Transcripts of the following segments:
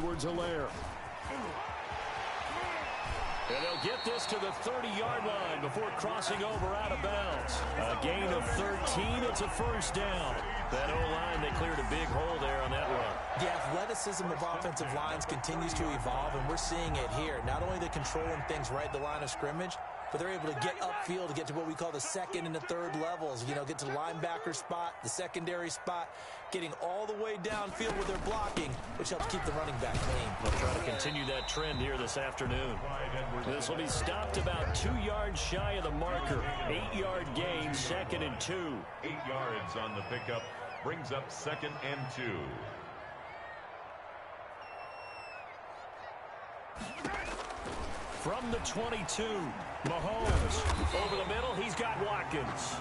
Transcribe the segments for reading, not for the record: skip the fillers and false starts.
Edwards-Helaire. And they'll get this to the 30-yard line before crossing over out of bounds. A gain of 13. It's a first down. That O-line, they cleared a big hole there on that run. The athleticism of offensive lines continues to evolve, and we're seeing it here. Not only are they controlling things right at the line of scrimmage, but they're able to get upfield to get to what we call the second and the third levels. You know, get to the linebacker spot, the secondary spot, getting all the way downfield with their blocking, which helps keep the running back clean. They'll try to continue that trend here this afternoon. This will be stopped about 2 yards shy of the marker. 8-yard gain, 2nd and 2. 8 yards on the pickup, brings up 2nd and 2. From the 22, Mahomes over the middle. He's got Watkins.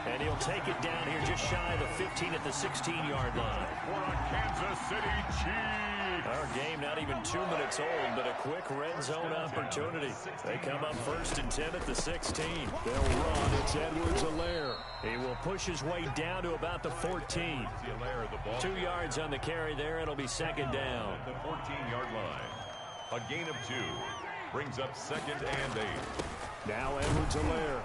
And he'll take it down here just shy of the 15 at the 16-yard line. For a Kansas City Chiefs. Our game not even 2 minutes old, but a quick red zone opportunity. They come up 1st and 10 at the 16. They'll run. It's Edwards-Helaire. He will push his way down to about the 14. 2 yards on the carry there. It'll be 2nd down. At the 14-yard line. A gain of 2. Brings up 2nd and 8. Now Edwards-Helaire.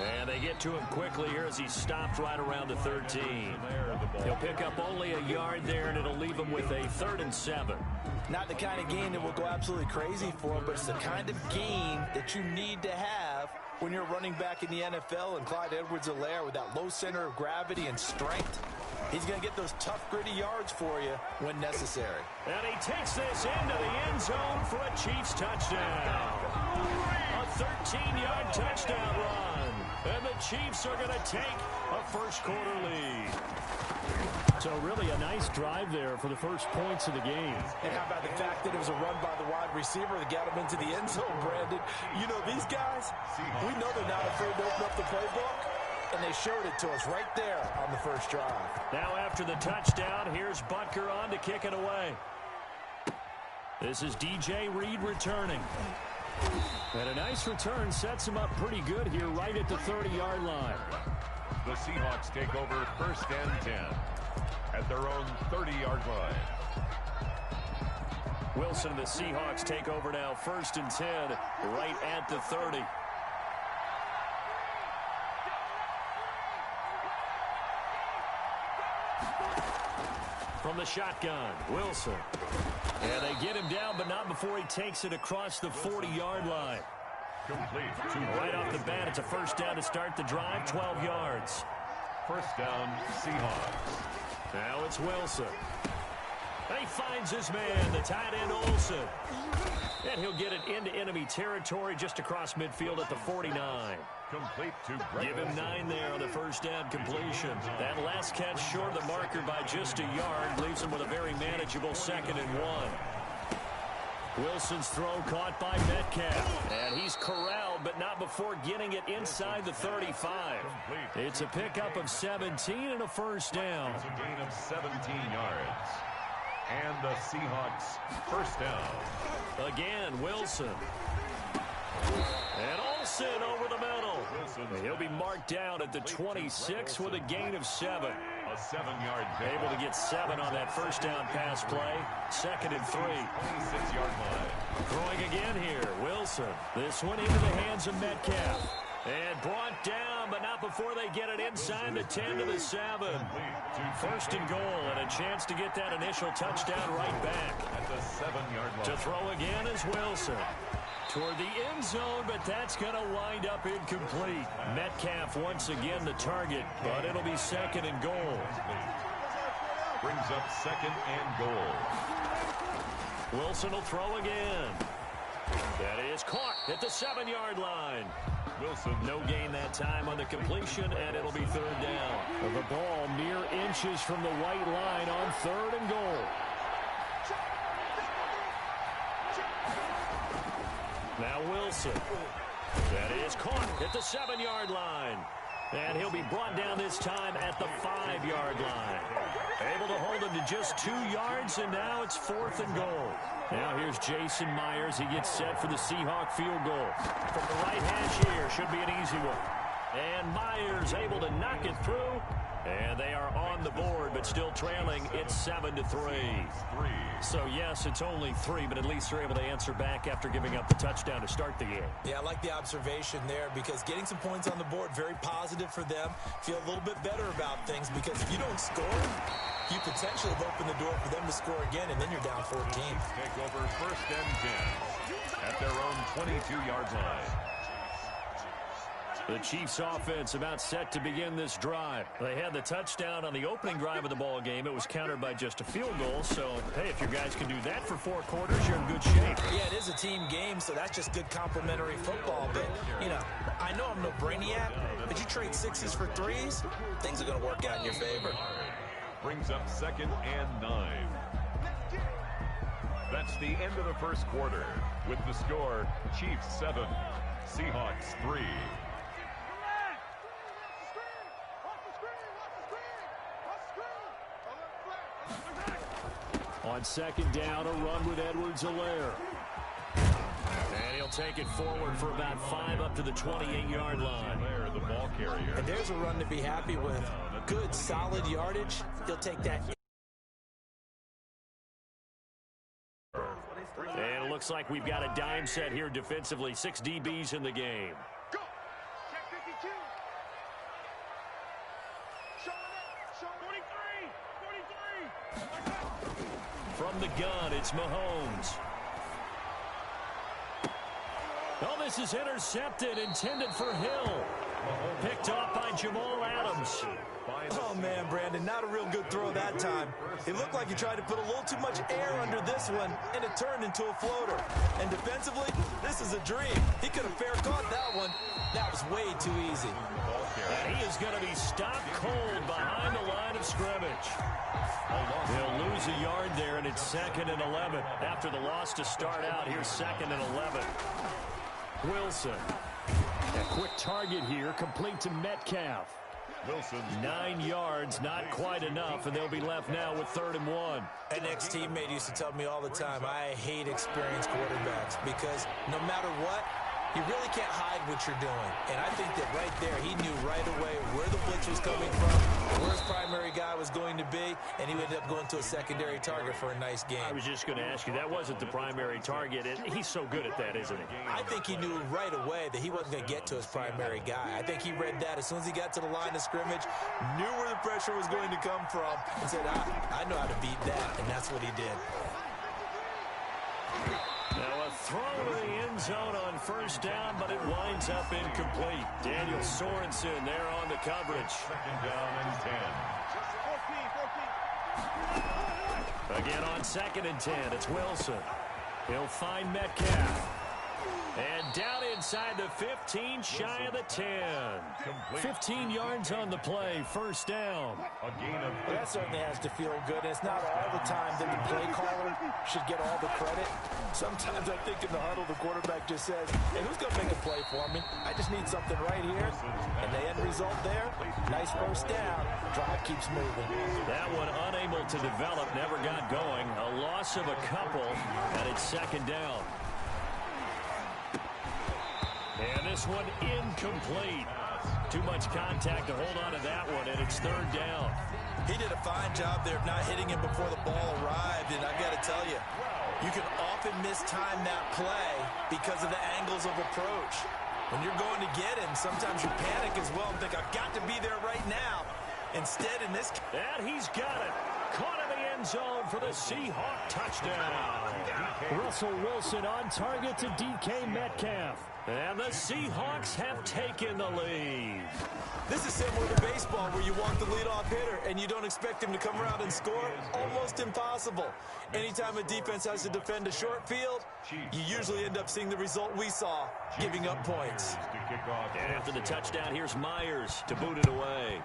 And they get to him quickly here as he stopped right around the 13. He'll pick up only a yard there, and it'll leave him with a 3rd and 7. Not the kind of gain that will go absolutely crazy for him, but it's the kind of gain that you need to have when you're running back in the NFL. And Clyde Edwards-Helaire, with that low center of gravity and strength, he's going to get those tough, gritty yards for you when necessary. And he takes this into the end zone for a Chiefs touchdown. A 13-yard touchdown run. And the Chiefs are going to take a first-quarter lead. So really a nice drive there for the first points of the game. And how about the fact that it was a run by the wide receiver that got him into the end zone, Brandon? You know, these guys, we know they're not afraid to open up the playbook. And they showed it to us right there on the first drive. Now after the touchdown, here's Butker on to kick it away. This is DJ Reed returning. And a nice return sets him up pretty good here right at the 30-yard line. The Seahawks take over 1st and 10 at their own 30-yard line. Wilson and the Seahawks take over now 1st and 10 right at the 30. From the shotgun, Wilson. And they get him down, but not before he takes it across the 40-yard line. Complete. Right off the bat, it's a first down to start the drive, 12 yards. First down, Seahawks. Now it's Wilson. He finds his man, the tight end Olsen. And he'll get it into enemy territory just across midfield at the 49. Complete to Greg. Give him 9 there on the first down completion. That last catch short of the marker by just a yard leaves him with a very manageable 2nd and 1. Wilson's throw caught by Metcalf. And he's corralled, but not before getting it inside the 35. It's a pickup of 17 and a first down. It's a gain of 17 yards. And the Seahawks first down. Again, Wilson. And Olsen over the middle. He'll be marked down at the 26 with a gain of 7. A 7-yard gain. Able to get 7 on that first down pass play. 2nd and 3. 26-yard line. Throwing again here, Wilson. This one into the hands of Metcalf. And brought down, but not before they get it inside the 10 to the 7. 1st and goal, and a chance to get that initial touchdown right back. At the 7-yard line. To throw again is Wilson. Toward the end zone, but that's going to wind up incomplete. Metcalf once again the target, but it'll be 2nd and goal. Brings up 2nd and goal. Wilson will throw again. That is caught at the 7-yard line. Wilson. No gain that time on the completion, and it'll be 3rd down. The ball mere inches from the white line on 3rd and goal. Now Wilson. That is caught at the 7-yard line. And he'll be brought down this time at the 5-yard line. Able to hold him to just 2 yards, and now it's 4th and goal. Now here's Jason Myers. He gets set for the Seahawk field goal. From the right hash here, should be an easy one. And Myers able to knock it through. And they are on the board, but still trailing. It's 7-3. So, yes, it's only 3, but at least they're able to answer back after giving up the touchdown to start the game. Yeah, I like the observation there because getting some points on the board, very positive for them. Feel a little bit better about things because if you don't score, you potentially have opened the door for them to score again, and then you're down 14. Take over first and 10 at their own 22-yard line. The Chiefs offense about set to begin this drive. They had the touchdown on the opening drive of the ball game. It was countered by just a field goal. So, hey, if your guys can do that for 4 quarters, you're in good shape. Yeah, it is a team game, so that's just good complimentary football. But, you know, I know I'm no brainiac, but you trade 6s for 3s, things are going to work out in your favor. Brings up 2nd and 9. That's the end of the first quarter. With the score, Chiefs 7, Seahawks 3. On 2nd down, a run with Edwards-Helaire. And he'll take it forward for about 5 up to the 28-yard line. The ball carrier. And there's a run to be happy with. Good, solid yardage. He'll take that. And it looks like we've got a dime set here defensively. 6 DBs in the game. Go. Check 52. Show it. Show 43. 43. From the gun, it's Mahomes. Oh, this is intercepted, intended for Hill. Picked off by Jamal Adams. Oh, man, Brandon, not a real good throw that time. It looked like he tried to put a little too much air under this one, and it turned into a floater. And defensively, this is a dream. He could have fair caught that one. That was way too easy. And he is going to be stopped cold behind the line of scrimmage. He'll lose a yard there, and it's 2nd and 11. After the loss to start out, here's 2nd and 11. Wilson. A quick target here, complete to Metcalf. Wilson. 9 yards, not quite enough, and they'll be left now with 3rd and 1. An ex-teammate used to tell me all the time, I hate experienced quarterbacks because no matter what, you really can't hide what you're doing. And I think that right there, he knew right away where the blitz was coming from, where his primary guy was going to be, and he ended up going to a secondary target for a nice game. I was just going to ask you, that wasn't the primary target. He's so good at that, isn't he? I think he knew right away that he wasn't going to get to his primary guy. I think he read that as soon as he got to the line of scrimmage, knew where the pressure was going to come from, and said, I know how to beat that, and that's what he did. Now a throw to the end zone on 1st down, but it winds up incomplete. Daniel Sorensen there on the coverage. 2nd down and 10. Again on 2nd and 10, it's Wilson. He'll find Metcalf. And down inside the 15, shy of the 10. 15 yards on the play, 1st down. A gain of Well, that certainly has to feel good. And it's not all the time that the play caller should get all the credit. Sometimes I think in the huddle, the quarterback just says, hey, who's going to make a play for me? I just need something right here. And the end result there, nice 1st down. Drive keeps moving. That one unable to develop, never got going. A loss of a couple, and it's 2nd down. And this one incomplete. Too much contact to hold on to that one, and it's 3rd down. He did a fine job there of not hitting him before the ball arrived, and I've got to tell you, you can often mistime that play because of the angles of approach. When you're going to get him, sometimes you panic as well and think, I've got to be there right now. Instead, in this case... And he's got it. Caught in the end zone for the Seahawk touchdown. Russell Wilson on target to DK Metcalf. And the Seahawks have taken the lead. This is similar to baseball where you walk the leadoff hitter and you don't expect him to come around and score. Almost impossible. Anytime a defense has to defend a short field, you usually end up seeing the result we saw, giving up points. And after the touchdown, here's Myers to boot it away.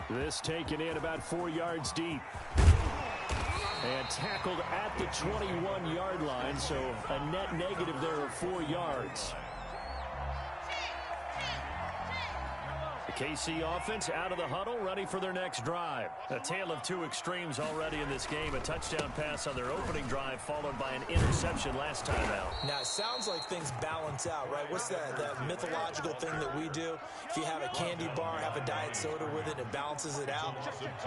This taken in about 4 yards deep. And tackled at the 21-yard line, so a net negative there of 4 yards. The KC offense out of the huddle, ready for their next drive. A tale of two extremes already in this game. A touchdown pass on their opening drive, followed by an interception last time out. Now, it sounds like things balance out, right? What's that mythological thing that we do? If you have a candy bar, have a diet soda with it, it balances it out.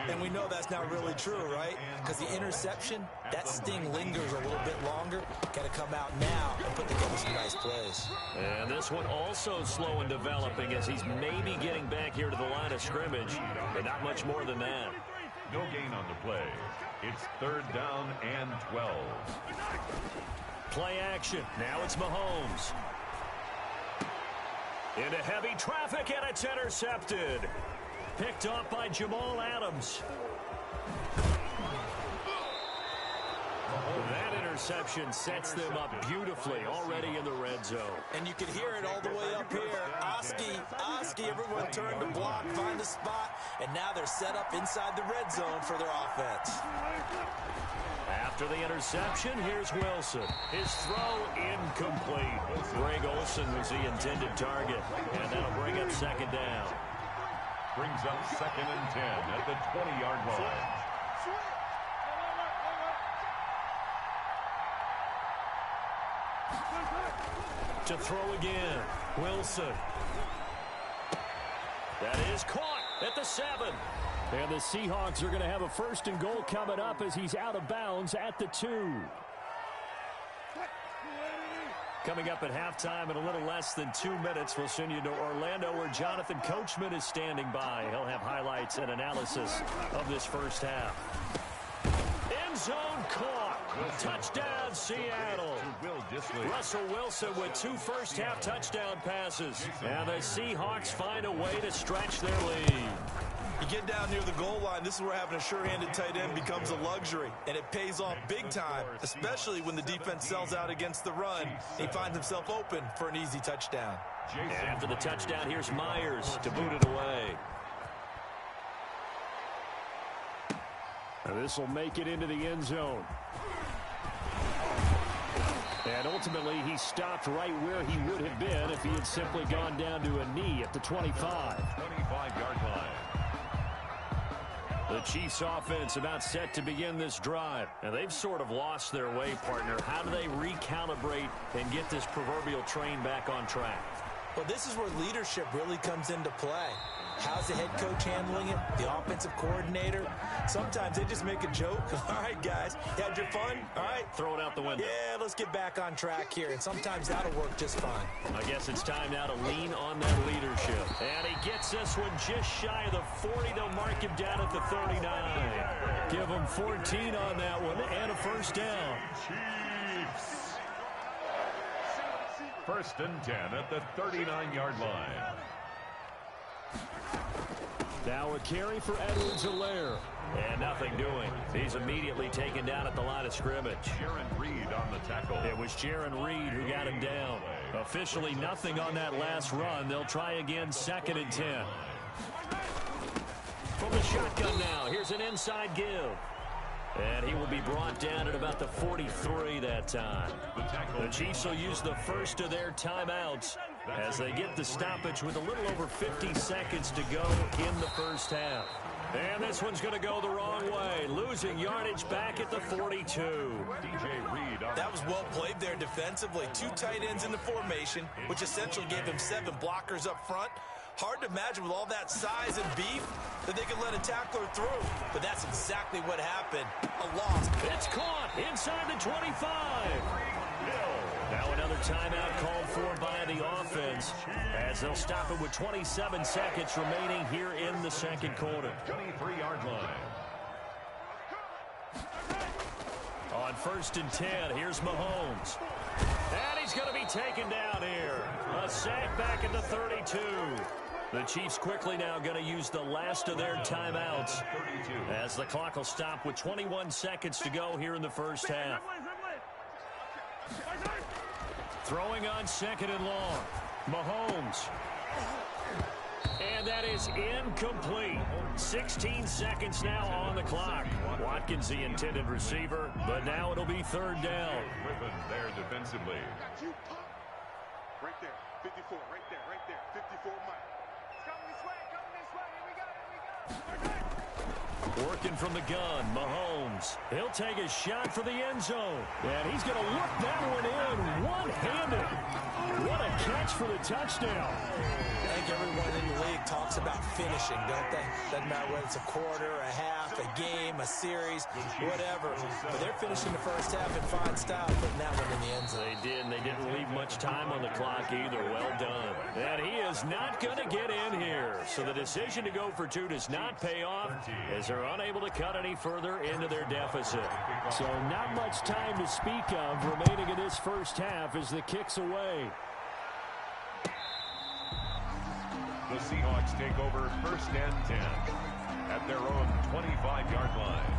And we know that's not really true, right? Because the interception, that sting lingers a little bit longer. Got to come out now and put together some nice plays. And this one also slow and developing as he's maybe getting back here to the line of scrimmage, but not much more than that. No gain on the play. It's 3rd down and 12. Play action. Now it's Mahomes. Into heavy traffic, and it's intercepted. Picked off by Jamal Adams. That interception sets them up beautifully already in the red zone. And you can hear it all the way up here. Oski, everyone turned to block, find a spot, and now they're set up inside the red zone for their offense. After the interception, here's Wilson. His throw incomplete. Greg Olsen was the intended target, and that'll bring up 2nd down. Brings up 2nd and 10 at the 20-yard line. To throw again, Wilson. That is caught at the 7. And the Seahawks are going to have a 1st and goal coming up as he's out of bounds at the 2. Coming up at halftime in a little less than 2 minutes, we'll send you to Orlando where Jonathan Coachman is standing by. He'll have highlights and analysis of this first half. End zone caught. Touchdown, Seattle. Russell Wilson with 2 first-half touchdown passes. And the Seahawks find a way to stretch their lead. You get down near the goal line, this is where having a sure-handed tight end becomes a luxury, and it pays off big time, especially when the defense sells out against the run. He finds himself open for an easy touchdown. After the touchdown, here's Myers to boot it away. And this will make it into the end zone. And ultimately, he stopped right where he would have been if he had simply gone down to a knee at the 25. 25-yard line. The Chiefs offense about set to begin this drive. And they've sort of lost their way, partner. How do they recalibrate and get this proverbial train back on track? Well, this is where leadership really comes into play. How's the head coach handling it? The offensive coordinator? Sometimes they just make a joke. All right, guys, you had your fun? All right. Throw it out the window. Yeah, let's get back on track here. And sometimes that'll work just fine. I guess it's time now to lean on that leadership. And he gets this one just shy of the 40. They'll mark him down at the 39. Give him 14 on that one and a 1st down. Chiefs. 1st and 10 at the 39-yard line. Now a carry for Edwards-Helaire. And nothing doing. He's immediately taken down at the line of scrimmage. Jaron Reed on the tackle. It was Jaron Reed who got him down. Officially nothing on that last run. They'll try again 2nd and 10. From the shotgun now, here's an inside give. And he will be brought down at about the 43 that time. The Chiefs will use the first of their timeouts as they get the stoppage with a little over 50 seconds to go in the first half. And this one's going to go the wrong way, losing yardage back at the 42. DJ Reed. That was well played there defensively. 2 tight ends in the formation, which essentially gave him 7 blockers up front. Hard to imagine with all that size and beef that they could let a tackler through. But that's exactly what happened. A loss. It's caught inside the 25. Now another timeout called for by the offense as they'll stop it with 27 seconds remaining here in the 2nd quarter. 23-yard line. On 1st and 10, here's Mahomes. And he's going to be taken down here. A sack back at the 32. The Chiefs quickly now going to use the last of their timeouts as the clock will stop with 21 seconds to go here in the first half. Throwing on 2nd and long. Mahomes. And that is incomplete. 16 seconds now on the clock. Watkins the intended receiver, but now it'll be 3rd down. Griffin there defensively. Right there, 54, right there, 54 Mike. It's coming this way, coming Working from the gun, Mahomes. He'll take a shot for the end zone. And he's going to look that one in one-handed. What a catch for the touchdown. I think everyone in the league talks about finishing, don't they? Doesn't matter whether it's a quarter, a half, a game, a series, whatever. But they're finishing the first half in fine style, putting that one in the end zone. They did, and they didn't leave much time on the clock either. Well done. And he is not going to get in here. So the decision to go for two does not pay off as they're unable to cut any further into their deficit. So not much time to speak of remaining in this first half as the kick's away. The Seahawks take over first and 10 at their own 25-yard line.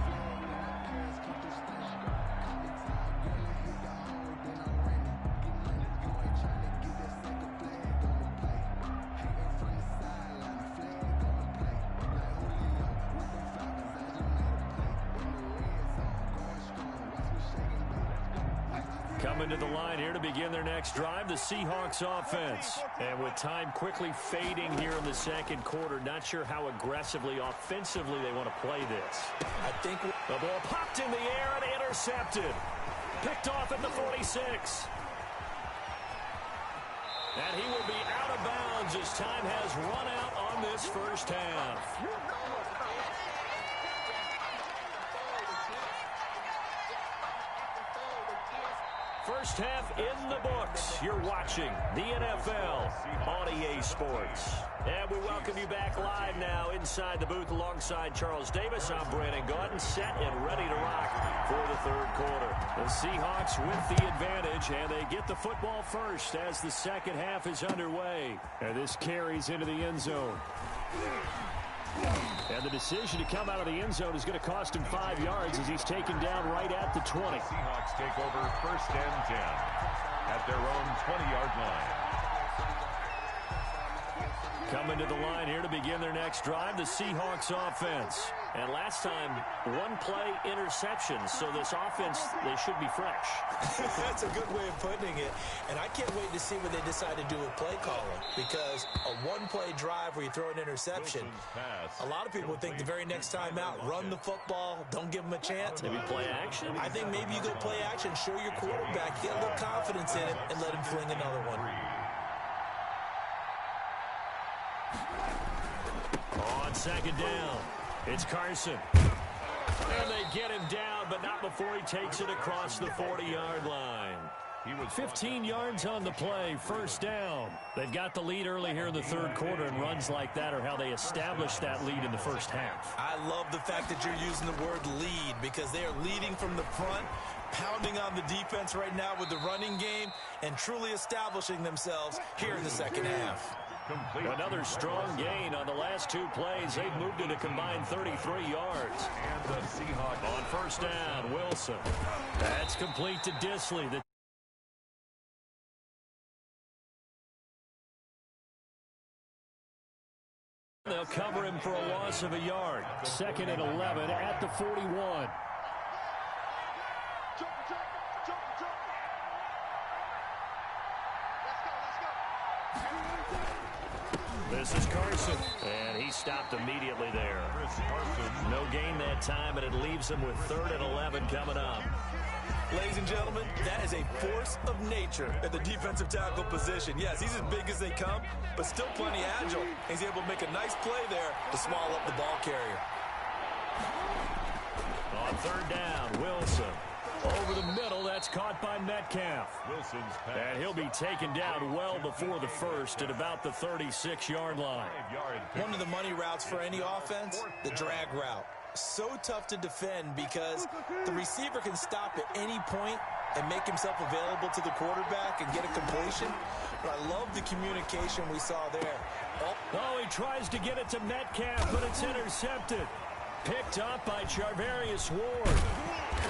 Coming to the line here to begin their next drive, the Seahawks offense. And with time quickly fading here in the second quarter, not sure how aggressively, offensively they want to play this. I think The ball popped in the air and intercepted. Picked off at the 46. And he will be out of bounds as time has run out on this first half. First half in the books. You're watching the NFL on EA Sports. And we welcome you back live now inside the booth alongside Charles Davis. I'm Brandon Gordon, set and ready to rock for the third quarter. The Seahawks with the advantage, and they get the football first as the second half is underway. And this carries into the end zone. And the decision to come out of the end zone is going to cost him 5 yards as he's taken down right at the 20. Seahawks take over first and 10 at their own 20-yard line. Coming to the line here to begin their next drive, the Seahawks offense. And last time, one-play interception, so this offense, they should be fresh. that's a good way of putting it. And I can't wait to see what they decide to do with play calling, because a one-play drive where you throw an interception, a lot of people think the very next time out, run the football, don't give them a chance. Maybe play action? I think maybe you go play action, show your quarterback, get a little confidence in him, and let him fling another one. On second down, it's Carson. And they get him down, but not before he takes it across the 40-yard line. He was 15 yards on the play, first down. They've got the lead early here in the third quarter, and runs like that are how they establish that lead in the first half. I love the fact that you're using the word lead, because they are leading from the front, pounding on the defense right now with the running game, and truly establishing themselves here in the second half. complete. Another strong gain on the last two plays. They've moved it a combined 33 yards. And the Seahawks on first down, Wilson. That's complete to Disley. They'll cover him for a loss of a yard. Second and 11 at the 41. This is Carson, and he stopped immediately there. No gain that time, and it leaves him with 3rd and 11 coming up. Ladies and gentlemen, that is a force of nature at the defensive tackle position. Yes, he's as big as they come, but still plenty agile. He's able to make a nice play there to swallow up the ball carrier. On 3rd down, Wilson. Over the middle, that's caught by Metcalf. Wilson's pass. And he'll be taken down well before the first at about the 36-yard line. One of the money routes for any offense, the drag route. So tough to defend because the receiver can stop at any point and make himself available to the quarterback and get a completion. But I love the communication we saw there. Oh, he tries to get it to Metcalf, but it's intercepted. Picked up by Charvarius Ward.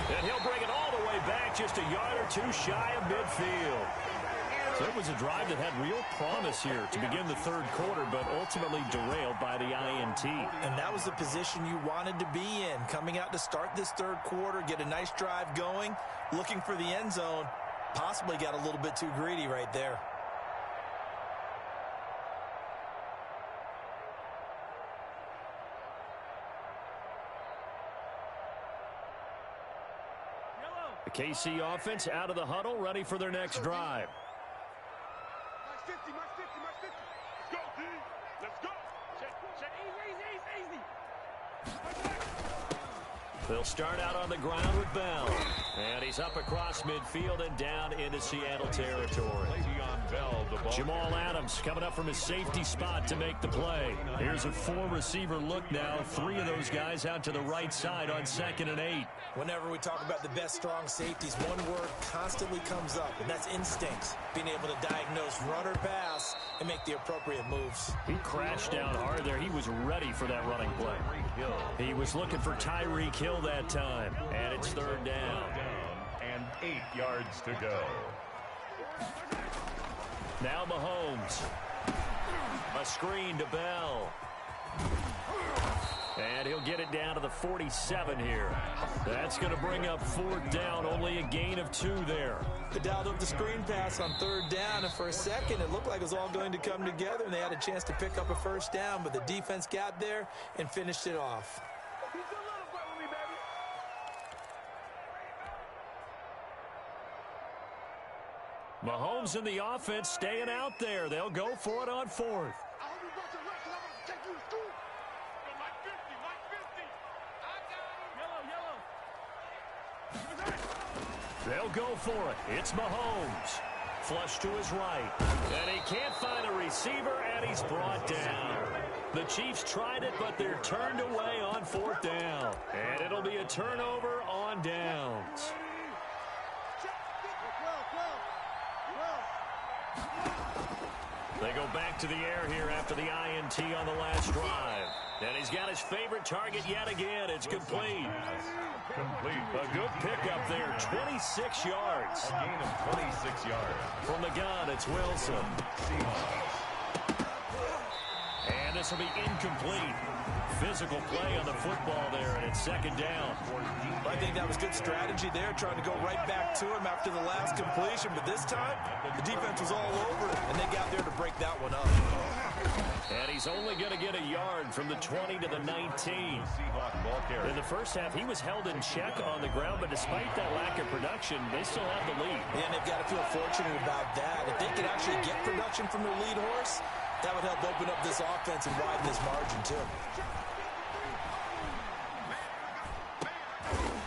And he'll bring it all the way back, just a yard or two shy of midfield. So it was a drive that had real promise here to begin the third quarter, but ultimately derailed by the INT. And that was the position you wanted to be in, coming out to start this third quarter, get a nice drive going, looking for the end zone. Possibly got a little bit too greedy right there. The KC offense out of the huddle, ready for their next drive. Mark 50, Mark 50, Mark 50. Let's go, D. Let's go. Check. Easy. They'll start out on the ground with Bell. And he's up across midfield and down into Seattle territory. Le'Veon Bell, the ball. Jamal Adams coming up from his safety spot to make the play. Here's a four-receiver look now. Three of those guys out to the right side on 2nd and 8. Whenever we talk about the best strong safeties, one word constantly comes up, and that's instincts. Being able to diagnose run or pass and make the appropriate moves. He crashed down hard there. He was ready for that running play. He was looking for Tyreek Hill that time, and it's 3rd down. And 8 yards to go. Now Mahomes. A screen to Bell. And he'll get it down to the 47 here. That's going to bring up 4th down, only a gain of 2 there. They dialed up the screen pass on 3rd down, and for a second it looked like it was all going to come together, and they had a chance to pick up a 1st down, but the defense got there and finished it off. He's a little boy with me, baby. Mahomes and the offense staying out there. They'll go for it on 4th. I hope you brought your lunch, 'cause I'm about to take you to school. Go, Mike 50, Mike 50. I got him. Yellow. They'll go for it. It's Mahomes. Flush to his right. And he can't find a receiver, and he's brought down. The Chiefs tried it, but they're turned away on 4th down. And it'll be a turnover on downs. They go back to the air here after the INT on the last drive. And he's got his favorite target yet again. It's complete. Complete. A good pickup there, 26 yards. A gain of 26 yards. From the gun, it's Wilson. And this will be incomplete. Physical play on the football there, and it's 2nd down. I think that was good strategy there, trying to go right back to him after the last completion, but this time the defense was all over it, and they got there to break that one up. And he's only going to get a yard from the 20 to the 19. In the first half, he was held in check on the ground, but despite that lack of production, they still have the lead. Yeah, and they've got to feel fortunate about that. If they could actually get production from their lead horse, that would help open up this offense and widen this margin, too.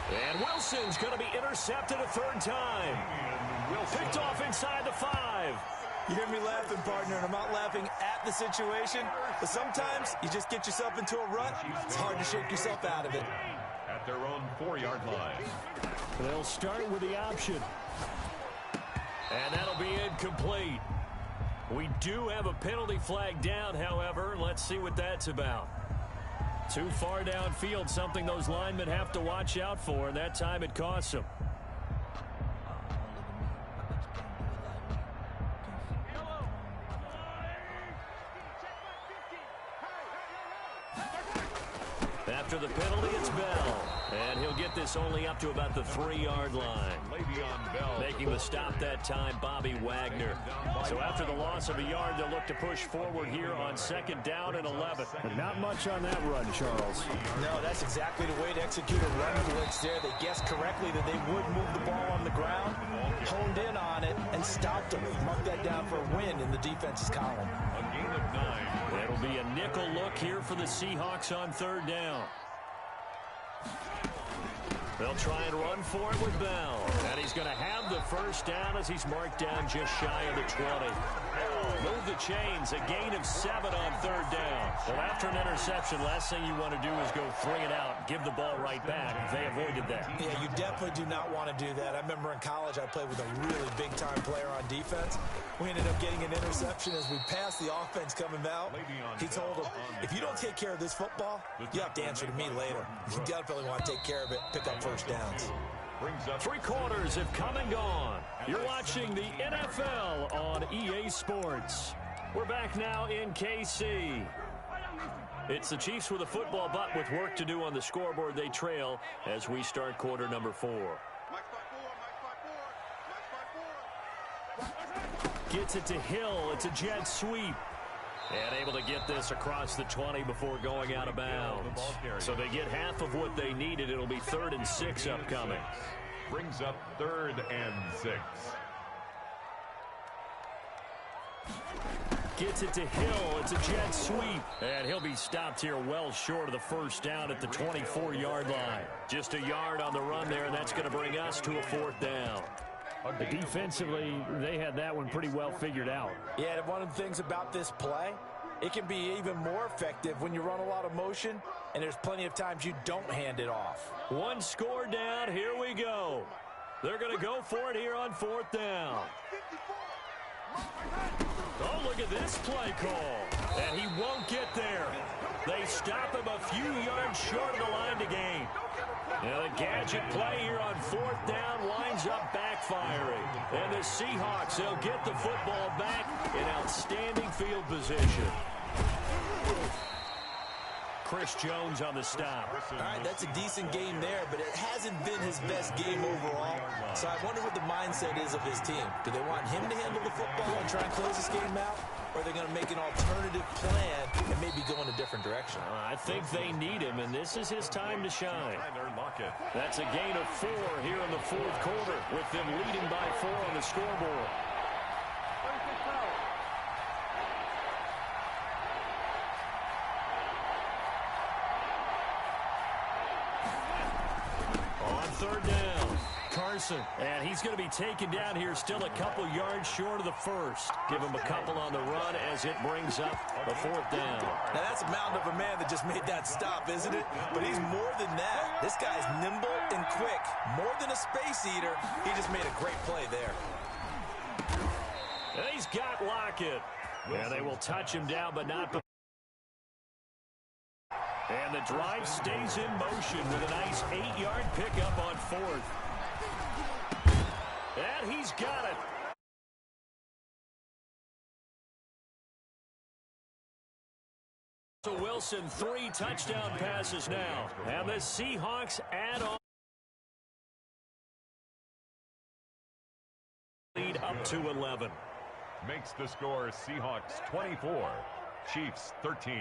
And Wilson's going to be intercepted a 3rd time. Picked off inside the 5. You hear me laughing, partner, and I'm not laughing at the situation, but sometimes you just get yourself into a rut. It's hard to shake yourself out of it. At their own 4-yard line. They'll start with the option. And that'll be incomplete. We do have a penalty flag down, however. Let's see what that's about. Too far downfield, something those linemen have to watch out for, and that time it costs them. After the penalty, it's Bell. And he'll get this only up to about the 3-yard line. Le'Veon Bell. Making the stop that time, Bobby Wagner. So after the loss of a yard, they'll look to push forward here on 2nd down and 11. But not much on that run, Charles. No, that's exactly the way to execute a run blitz there. They guessed correctly that they would move the ball on the ground, honed in on it, and stopped them. Mark that down for a win in the defense's column. A gain of 9. It'll be a nickel look here for the Seahawks on 3rd down. They'll try and run for it with Bell. And he's going to have the 1st down as he's marked down just shy of the 20. Move the chains, a gain of 7 on 3rd down. Well, after an interception, last thing you want to do is go 3 and out, give the ball right back. They avoided that. Yeah, you definitely do not want to do that. I remember in college I played with a really big-time player on defense. We ended up getting an interception as we passed the offense coming out. He told him, if you don't take care of this football, you have to answer to me later. You definitely want to take care of it, pick up 1st downs. 3 quarters have come and gone. You're watching the NFL on EA Sports. We're back now in KC. It's the Chiefs with a football, but with work to do on the scoreboard, they trail as we start quarter number 4. Gets it to Hill. It's a jet sweep. And able to get this across the 20 before going out of bounds. So they get half of what they needed. It'll be 3rd and 6 upcoming. Brings up 3rd and 6. Gets it to Hill. It's a jet sweep. And he'll be stopped here well short of the first down at the 24-yard line. Just a yard on the run there, and that's going to bring us to a 4th down. Defensively, they had that one pretty well figured out. Yeah, and one of the things about this play, it can be even more effective when you run a lot of motion, and there's plenty of times you don't hand it off. One score down. Here we go. They're going to go for it here on 4th down. Oh, look at this play call. And he won't get there. They stop him a few yards short of the line to gain. Now the gadget play here on 4th down winds up backfiring. And the Seahawks, they'll get the football back in outstanding field position. Chris Jones on the stop. All right, that's a decent game there, but it hasn't been his best game overall. So I wonder what the mindset is of his team. Do they want him to handle the football and try and close this game out? Or are they going to make an alternative plan and maybe go in a different direction? I think they need him, and this is his time to shine. That's a gain of 4 here in the 4th quarter, with them leading by 4 on the scoreboard. On 3rd down, Carson, and he's going to be taken down here still a couple yards short of the first. Give him a couple on the run as it brings up the 4th down. Now that's a mountain of a man that just made that stop, isn't it? But he's more than that. This guy's nimble and quick. More than a space eater. He just made a great play there. And he's got Lockett. Yeah, they will touch him down, but not before. And the drive stays in motion with a nice 8-yard pickup on 4th. And he's got it. So Wilson, 3 touchdown passes now. And the Seahawks add on. Lead up to 11. Makes the score Seahawks 24, Chiefs 13.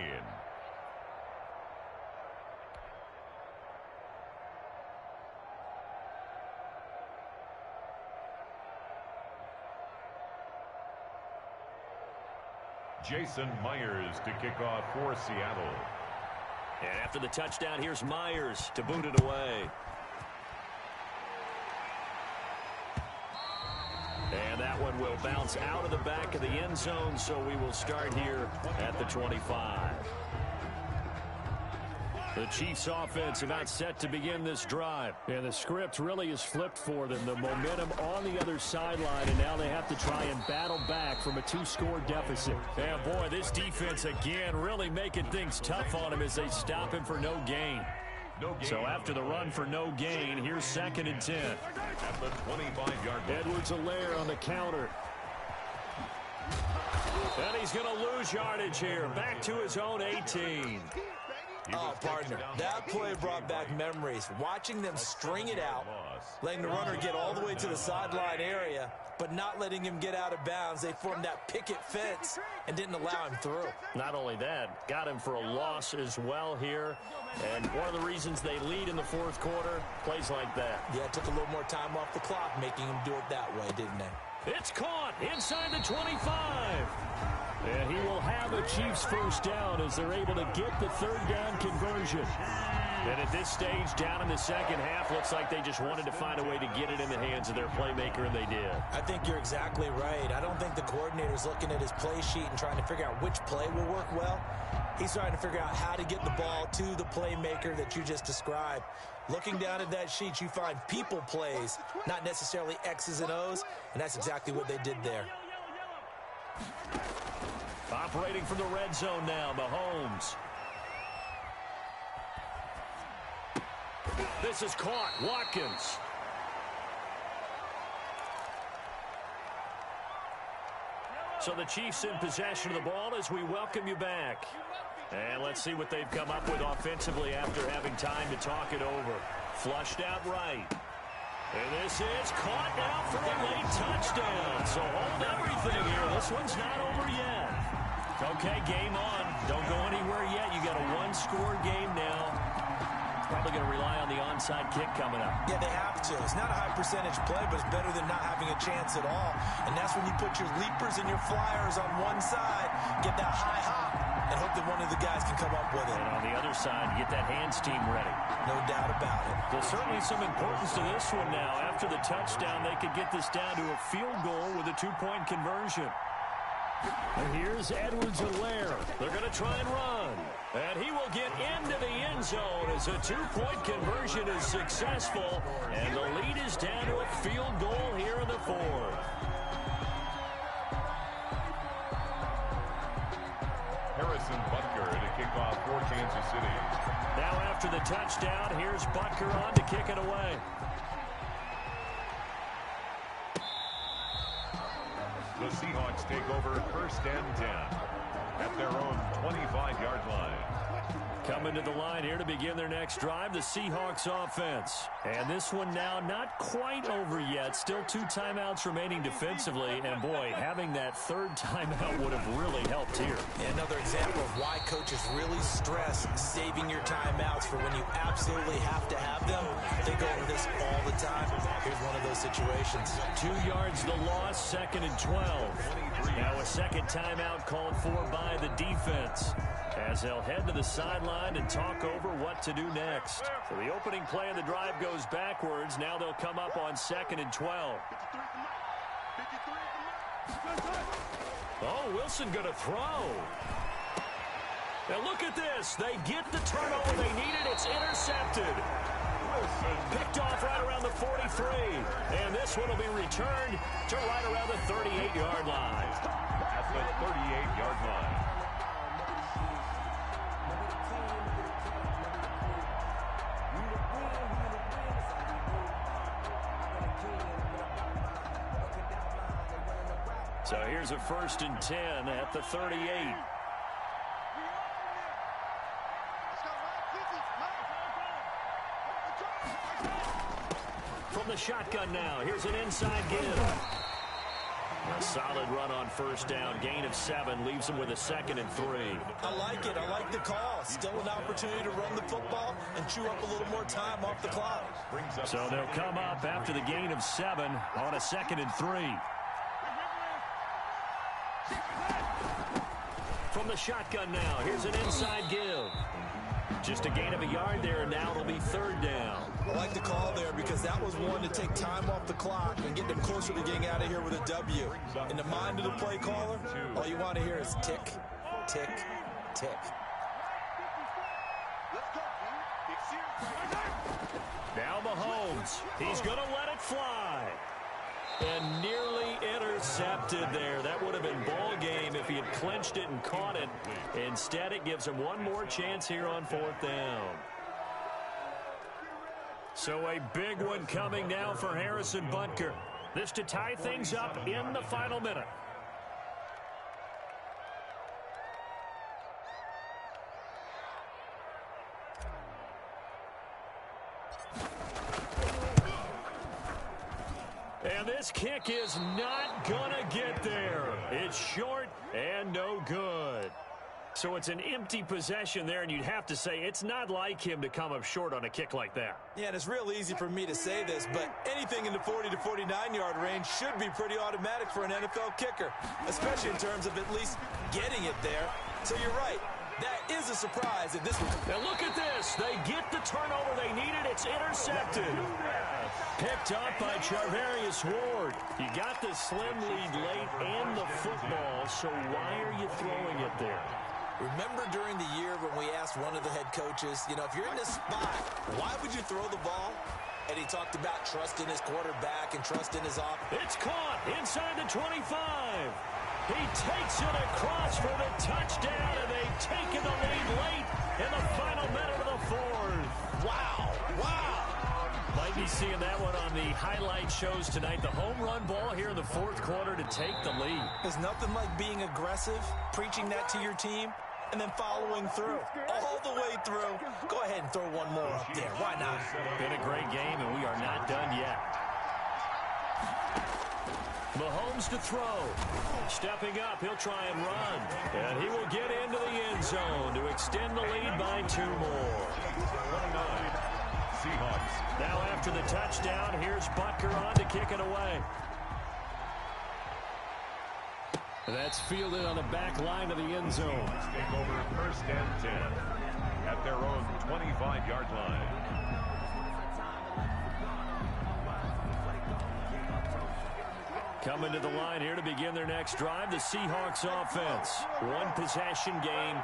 Jason Myers to kick off for Seattle. And after the touchdown, here's Myers to boot it away. And that one will bounce out of the back of the end zone, so we will start here at the 25. The Chiefs offense about set to begin this drive. And the script really is flipped for them. The momentum on the other sideline, and now they have to try and battle back from a 2-score deficit. And boy, this defense again really making things tough on him as they stop him for no gain. So after the run for no gain, here's 2nd and 10. At the 25-yard line. Edwards-Helaire on the counter. And he's going to lose yardage here. Back to his own 18. Oh, partner, that play brought back memories. Watching them string it out, letting the runner get all the way to the sideline area, but not letting him get out of bounds. They formed that picket fence and didn't allow him through. Not only that, got him for a loss as well here. And one of the reasons they lead in the 4th quarter, plays like that. Yeah, it took a little more time off the clock, making him do it that way, didn't they? It's caught inside the 25. And he will have a Chiefs first down as they're able to get the 3rd down conversion. And at this stage, down in the second half, looks like they just wanted to find a way to get it in the hands of their playmaker, and they did. I think you're exactly right. I don't think the coordinator's looking at his play sheet and trying to figure out which play will work well. He's trying to figure out how to get the ball to the playmaker that you just described. Looking down at that sheet, you find people plays, not necessarily X's and O's, and that's exactly what they did there. Operating from the red zone now, Mahomes. This is caught. Watkins. So the Chiefs in possession of the ball as we welcome you back. And let's see what they've come up with offensively after having time to talk it over. Flushed out right. And this is caught now for a late touchdown. So hold everything here. This one's not over yet. Okay, game on. Don't go anywhere yet. You got a 1-score game now. Probably going to rely on the onside kick coming up. Yeah, they have to. It's not a high percentage play, but it's better than not having a chance at all. And that's when you put your leapers and your flyers on one side, get that high hop, and hope that one of the guys can come up with it. And on the other side, get that hands team ready. No doubt about it. There's certainly some importance to this one now. After the touchdown, they could get this down to a field goal with a two-point conversion. And here's Edwards-Helaire. They're going to try and run. And he will get into the end zone as a two-point conversion is successful. And the lead is down to a field goal here in the fourth. Harrison Butker to kick off for Kansas City. Now after the touchdown, here's Butker on to kick it away. The Seahawks take over 1st and 10 at their own 25-yard line. Coming to the line here to begin their next drive, the Seahawks offense. And this one now not quite over yet. Still 2 timeouts remaining defensively. And, boy, having that third timeout would have really helped here. Yeah, another example of why coaches really stress saving your timeouts for when you absolutely have to have them. They go over this all the time. Here's one of those situations. 2 yards the loss, 2nd and 12. Now a second timeout called for by the defense, as they'll head to the sideline and talk over what to do next. So the opening play of the drive goes backwards. Now they'll come up on 2nd and 12. Oh, Wilson going to throw. Now look at this. They get the turnover they needed. It's intercepted. Picked off right around the 43. And this one will be returned to right around the 38-yard line. At the 38-yard line. So here's a 1st and 10 at the 38. From the shotgun now, here's an inside give. A solid run on 1st down. Gain of 7 leaves them with a 2nd and 3. I like it. I like the call. Still an opportunity to run the football and chew up a little more time off the clock. So they'll come up after the gain of 7 on a 2nd and 3. From the shotgun now, here's an inside give. Just a gain of a yard there, and now it'll be 3rd down. I like the call there because that was one to take time off the clock and get them closer to getting out of here with a W. In the mind of the play caller, all you want to hear is tick, tick, tick. Now Mahomes. He's going to let it fly. And nearly intercepted there. That would have been ball game if he had clinched it and caught it. Instead, it gives him one more chance here on 4th down. So a big one coming now for Harrison Butker. This to tie things up in the final minute. And this kick is not gonna get there. It's short and no good. So it's an empty possession there, and you'd have to say it's not like him to come up short on a kick like that. Yeah, and it's real easy for me to say this, but anything in the 40 to 49-yard range should be pretty automatic for an NFL kicker, especially in terms of at least getting it there. So you're right. That is a surprise. This one. Now look at this. They get the turnover they needed. It's intercepted. Picked up by Charvarius Ward. You got the slim lead late and the football, so why are you throwing it there? Remember during the year when we asked one of the head coaches, if you're in this spot, why would you throw the ball? And he talked about trusting his quarterback and trusting his offense. It's caught inside the 25. He takes it across for the touchdown, and they've taken the lead late in the final minute of the fourth. Wow. Might be seeing that one on the highlight shows tonight. The home run ball here in the fourth quarter to take the lead. There's nothing like being aggressive, preaching that to your team, and then following through. All the way through. Go ahead and throw one more up there. Why not? Been a great game, and we are not done yet. Mahomes to throw. Stepping up, he'll try and run. And he will get into the end zone to extend the lead by 2 more. 29. Seahawks. Now after the touchdown, here's Butker on to kick it away. That's fielded on the back line of the end zone. Take over first and 10 at their own 25-yard line. Coming to the line here to begin their next drive, the Seahawks offense. 1 possession game.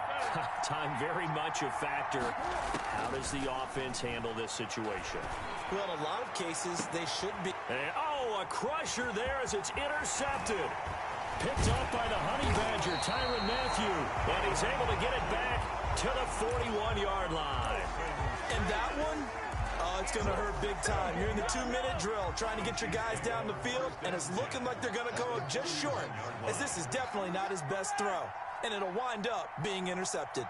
Time very much a factor. How does the offense handle this situation? Well, in a lot of cases, they should be. And, a crusher there as it's intercepted. Picked up by the Honey Badger, Tyrann Mathieu. And he's able to get it back to the 41-yard line. And that one? Oh, it's going to hurt big time. You're in the 2-minute drill trying to get your guys down the field, and it's looking like they're going to go just short, as this is definitely not his best throw, and it'll wind up being intercepted.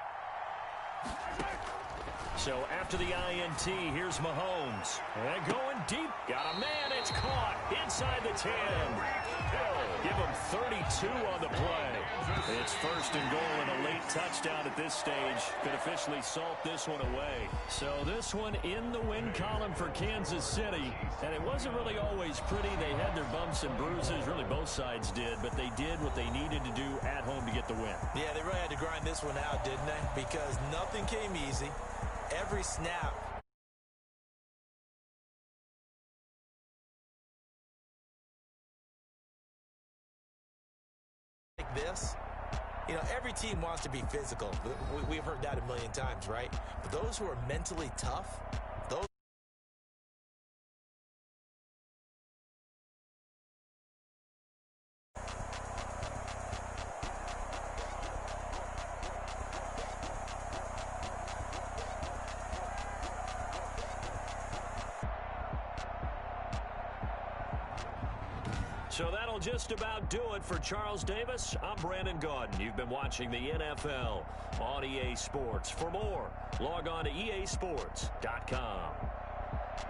So after the INT, here's Mahomes. And going deep. Got a man. It's caught inside the 10. Give him 32 on the play. It's first and goal and a late touchdown at this stage. Could officially salt this one away. So this one in the win column for Kansas City. And it wasn't really always pretty. They had their bumps and bruises. Really both sides did. But they did what they needed to do at home to get the win. Yeah, they really had to grind this one out, didn't they? Because nothing came easy. Every snap. Like this, every team wants to be physical. We've heard that a million times, right? But those who are mentally tough, those. So that'll just about do it for Charles Davis. I'm Brandon Gaudin. You've been watching the NFL on EA Sports. For more, log on to easports.com.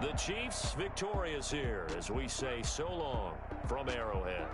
The Chiefs victorious here as we say so long from Arrowhead.